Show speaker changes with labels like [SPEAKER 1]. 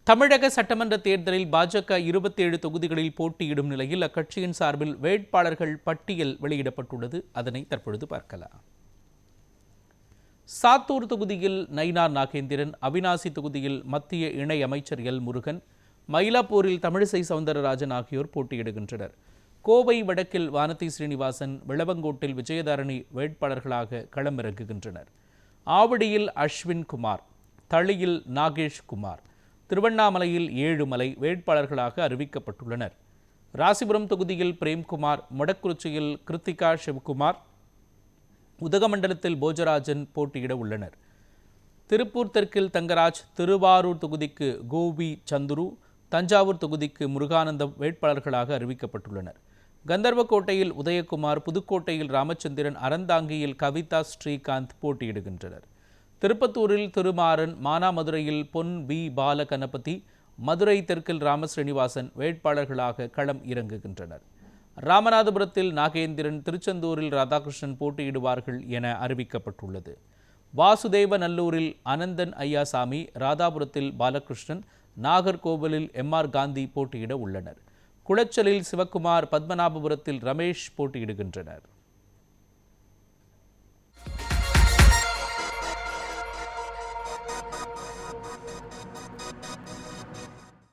[SPEAKER 1] தமிழக சட்டமன்ற தேர்தலில் பாஜக 27 தொகுதிகளில் போட்டியிடும் நிலையில் அக்கட்சியின் சார்பில் வேட்பாளர்கள் பட்டியல் வெளியிடப்பட்டுள்ளது. அதனை தற்பொழுது பார்க்கலாம். சாத்தூர் தொகுதியில் நயினார் நாகேந்திரன், அவிநாசி தொகுதியில் மத்திய இணை அமைச்சர் எல் முருகன், மயிலாப்பூரில் தமிழிசை சவுந்தரராஜன் ஆகியோர் போட்டியிடுகின்றனர். கோவை வடக்கில் வானதி ஸ்ரீனிவாசன், விளவங்கோட்டில் விஜயதாரணி வேட்பாளர்களாக களமிறங்குகின்றனர். ஆவடியில் அஸ்வின் குமார், தளியில் நாகேஷ் குமார், திருவண்ணாமலையில் ஏழுமலை வேட்பாளர்களாக அறிவிக்கப்பட்டுள்ளனர். ராசிபுரம் தொகுதியில் பிரேம்குமார், மொடக்குறிச்சியில் கிருத்திகா சிவகுமார், உதகமண்டலத்தில் போஜராஜன் போட்டியிட உள்ளனர். திருப்பூர் தெற்கில் தங்கராஜ், திருவாரூர் தொகுதிக்கு கோவி சந்துரு, தஞ்சாவூர் தொகுதிக்கு முருகானந்தம் வேட்பாளர்களாக அறிவிக்கப்பட்டுள்ளனர். கந்தர்வக்கோட்டையில் உதயகுமார், புதுக்கோட்டையில் ராமச்சந்திரன், அறந்தாங்கியில் கவிதா ஸ்ரீகாந்த் போட்டியிடுகின்றனர். திருப்பத்தூரில் திருமாறன், மானாமதுரையில் பொன் வி பாலகணபதி, மதுரை தெற்கில் ராமஸ்ரீனிவாசன் வேட்பாளர்களாக களம் இறங்குகின்றனர். ராமநாதபுரத்தில் நாகேந்திரன், திருச்செந்தூரில் ராதாகிருஷ்ணன் போட்டியிடுவார்கள் என அறிவிக்கப்பட்டுள்ளது. வாசுதேவநல்லூரில் அனந்தன் ஐயாசாமி, ராதாபுரத்தில் பாலகிருஷ்ணன், நாகர்கோவிலில் எம்.ஆர். காந்தி போட்டியிட உள்ளனர். குளச்சலில் சிவக்குமார், பத்மநாபபுரத்தில் ரமேஷ் போட்டியிடுகின்றனர்.